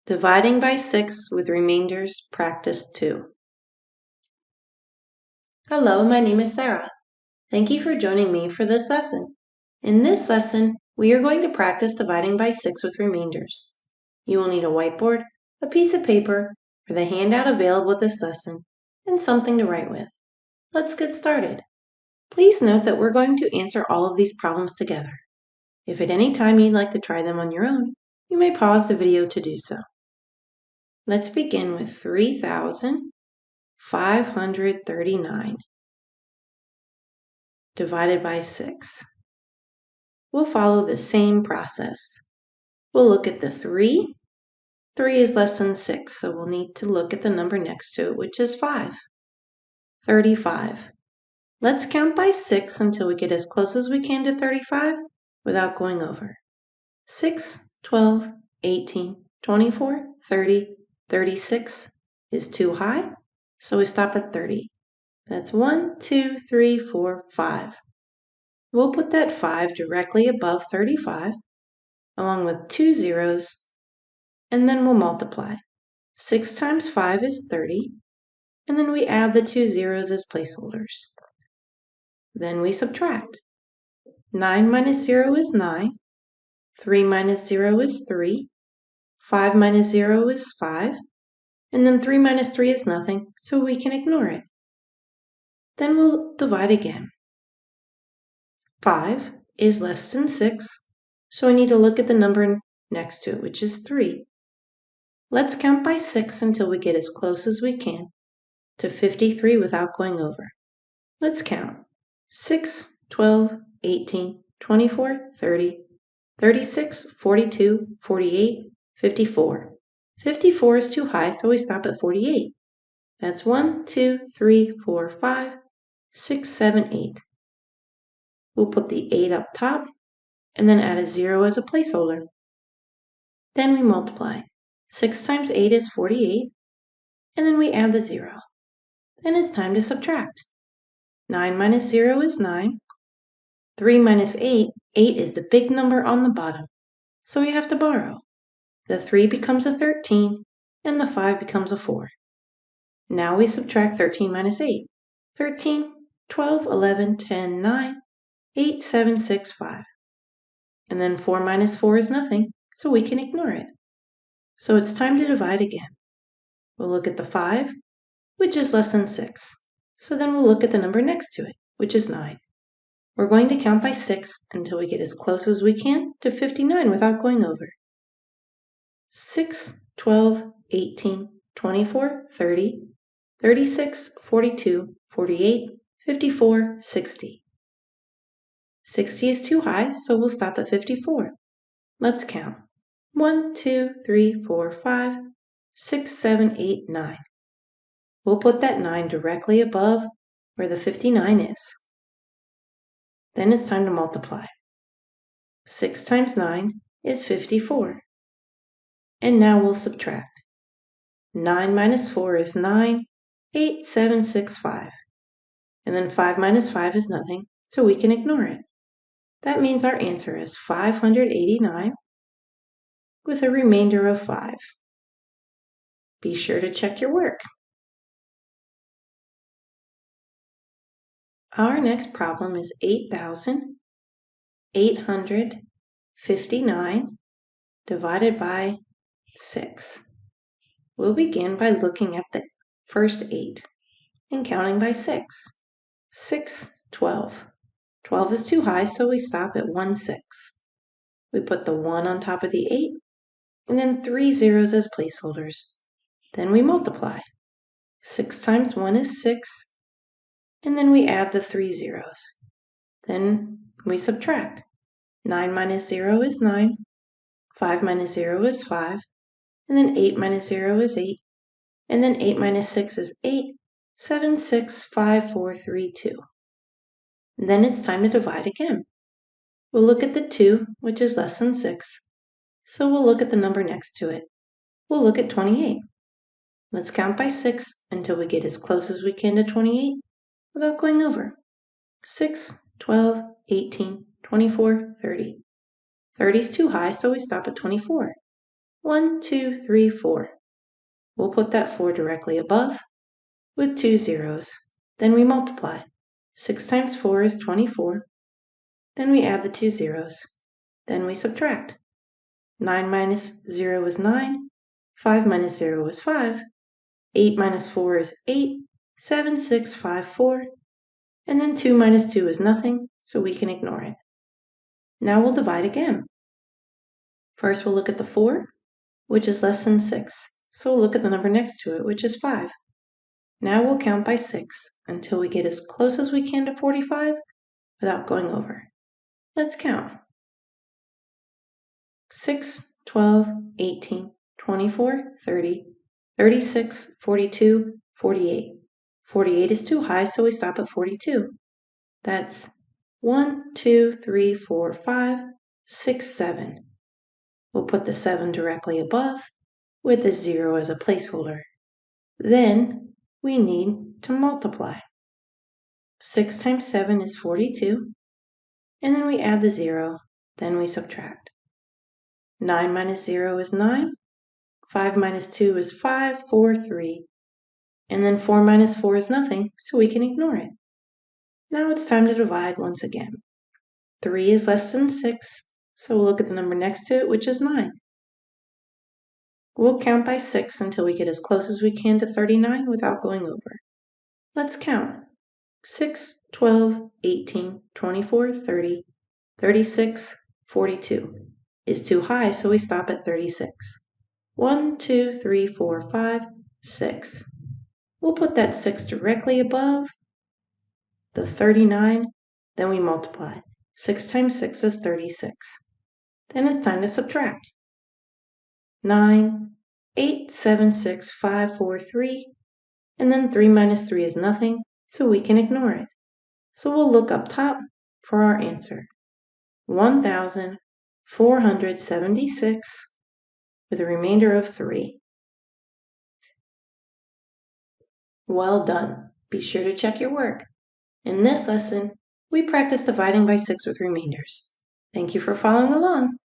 Dividing by 6 with remainders, practice 2. Hello, my name is Sarah. Thank you for joining me for this lesson. In this lesson, we are going to practice dividing by 6 with remainders. You will need a whiteboard, a piece of paper, or the handout available with this lesson, and something to write with. Let's get started. Please note that we're going to answer all of these problems together. If at any time you'd like to try them on your own, you may pause the video to do so. Let's begin with 3,539 divided by 6. We'll follow the same process. We'll look at the 3. 3 is less than 6, so we'll need to look at the number next to it, which is 5. 35. Let's count by 6 until we get as close as we can to 35 without going over. 6, 12, 18, 24, 30, 36 is too high, so we stop at 30. That's 1, 2, 3, 4, 5. We'll put that 5 directly above 35, along with 2 zeros, and then we'll multiply. 6 times 5 is 30, and then we add the 2 zeros as placeholders. Then we subtract. 9 minus 0 is 9. 3 minus 0 is 3. 5 minus 0 is 5. And then 3 minus 3 is nothing, so we can ignore it. Then we'll divide again. 5 is less than 6, so I need to look at the number next to it, which is 3. Let's count by 6 until we get as close as we can to 53 without going over. Let's count. 6, 12, 18, 24, 30, 36, 42, 48, 54. 54 is too high, so we stop at 48. That's 1, 2, 3, 4, 5, 6, 7, 8. We'll put the 8 up top and then add a 0 as a placeholder. Then we multiply. 6 times 8 is 48, and then we add the 0. Then it's time to subtract. 9 minus 0 is 9. 3 minus 8, 8 is the big number on the bottom, so we have to borrow. The 3 becomes a 13, and the 5 becomes a 4. Now we subtract 13 minus 8. 13, 12, 11, 10, 9, 8, 7, 6, 5. And then 4 minus 4 is nothing, so we can ignore it. So it's time to divide again. We'll look at the 5, which is less than 6. So then we'll look at the number next to it, which is 9. We're going to count by 6 until we get as close as we can to 59 without going over. 6, 12, 18, 24, 30, 36, 42, 48, 54, 60. 60 is too high, so we'll stop at 54. Let's count. 1, 2, 3, 4, 5, 6, 7, 8, 9. We'll put that 9 directly above where the 59 is. Then it's time to multiply. 6 times 9 is 54. And now we'll subtract. 9 minus 4 is 9, 8, 7, 6, 5. And then 5 minus 5 is nothing, so we can ignore it. That means our answer is 589 with a remainder of 5. Be sure to check your work. Our next problem is 8,859 divided by 6. We'll begin by looking at the first 8 and counting by 6. 6, 12. 12 is too high, so we stop at 1, 6. We put the 1 on top of the 8, and then 3 zeros as placeholders. Then we multiply. 6 times 1 is 6, and then we add the 3 zeros. Then we subtract. 9 minus 0 is 9, 5 minus 0 is 5, and then 8 minus 0 is 8, and then 8 minus 6 is 8, 7, 6, 5, 4, 3, 2. And then it's time to divide again. We'll look at the 2, which is less than 6, so we'll look at the number next to it. We'll look at 28. Let's count by 6 until we get as close as we can to 28 without going over. 6, 12, 18, 24, 30. 30 is too high, so we stop at 24. 1, 2, 3, 4. We'll put that 4 directly above with 2 zeros. Then we multiply. 6 times 4 is 24. Then we add the 2 zeros. Then we subtract. 9 minus 0 is 9. 5 minus 0 is 5. 8 minus 4 is 8. 7, 6, 5, 4. And then 2 minus 2 is nothing, so we can ignore it. Now we'll divide again. First we'll look at the 4, which is less than 6. So we'll look at the number next to it, which is 5. Now we'll count by 6 until we get as close as we can to 45 without going over. Let's count. 6, 12, 18, 24, 30, 36, 42, 48. 48 is too high, so we stop at 42. That's 1, 2, 3, 4, 5, 6, 7. We'll put the 7 directly above with the 0 as a placeholder. Then we need to multiply. 6 times 7 is 42. And then we add the 0. Then we subtract. 9 minus 0 is 9. 5 minus 2 is 5, 4, 3. And then 4 minus 4 is nothing, so we can ignore it. Now it's time to divide once again. 3 is less than 6, so we'll look at the number next to it, which is 9. We'll count by 6 until we get as close as we can to 39 without going over. Let's count. 6, 12, 18, 24, 30, 36, 42. Is too high, so we stop at 36. 1, 2, 3, 4, 5, 6. We'll put that 6 directly above the 39, then we multiply. 6 times 6 is 36. Then it's time to subtract. 9, 8, 7, 6, 5, 4, 3, and then 3 minus 3 is nothing, so we can ignore it. So we'll look up top for our answer. 1,476 with a remainder of 3. Well done. Be sure to check your work. In this lesson, we practiced dividing by 6 with remainders. Thank you for following along.